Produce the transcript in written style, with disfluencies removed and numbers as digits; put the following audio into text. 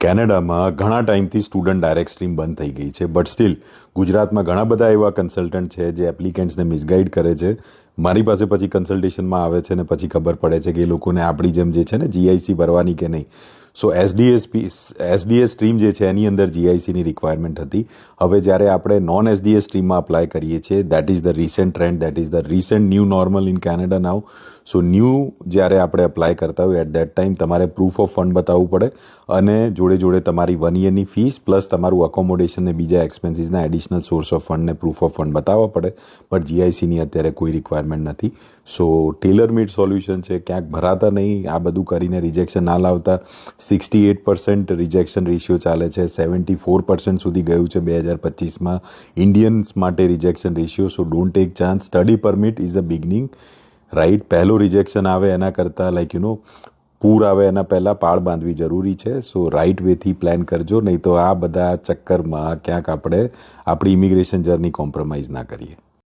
કેનેડામાં ઘણા ટાઈમથી સ્ટુડન્ટ ડાયરેક્ટ સ્ટ્રીમ બંધ થઈ ગઈ છે, બટ સ્ટીલ ગુજરાતમાં ઘણા બધા એવા કન્સલ્ટન્ટ છે જે એપ્લિકન્ટ્સને મિસગાઈડ કરે છે. મારી પાસે પછી કન્સલ્ટેશનમાં આવે છે ને પછી ખબર પડે છે કે એ લોકોને આપણી જેમ જે છે ને જીઆઈસી ભરવાની કે નહીં. સો એસડીએસ સ્ટ્રીમ જે છે એની અંદર જીઆઈસીની રિક્વાયરમેન્ટ હતી. હવે જ્યારે આપણે નોન એસડીએસ સ્ટ્રીમમાં અપ્લાય કરીએ છીએ, that is the recent trend, that is the recent new normal in Canada now. So new જ્યારે આપણે અપ્લાય કરતા હોય એટ દેટ ટાઈમ તમારે પ્રૂફ ઓફ ફંડ બતાવવું પડે અને જોડે જોડે તમારી 1 યરની ફીસ પ્લસ તમારું અકોમોડેશન ને બીજા એક્સપેન્સીસના એડિશનલ સોર્સ ઓફ ફંડને પ્રૂફ ઓફ ફંડ બતાવવા પડે. બટ જીઆઈસીની અત્યારે કોઈ રિક્વાયરમેન્ટ નથી. સો ટેલર મેડ સોલ્યુશન છે. ક્યાંક ભરાતા નહીં, આ બધું કરીને રિજેક્શન ના લાવતા. 68% રિજેક્શન રેશિયો ચાલે છે, 74% સુધી ગયું છે 2025માં ઇન્ડિયન્સ માટે rejection ratio. So don't take chance. Study permit is a beginning, right. પહેલું રિજેક્શન આવે એના કરતાં પૂર આવે એના પહેલાં પાળ બાંધવી જરૂરી છે. સો રાઈટ વેથી પ્લાન કરજો, નહીં તો આ બધા ચક્કરમાં ક્યાંક આપણે આપણી ઇમિગ્રેશન જર્ની કોમ્પ્રોમાઇઝ ના કરીએ.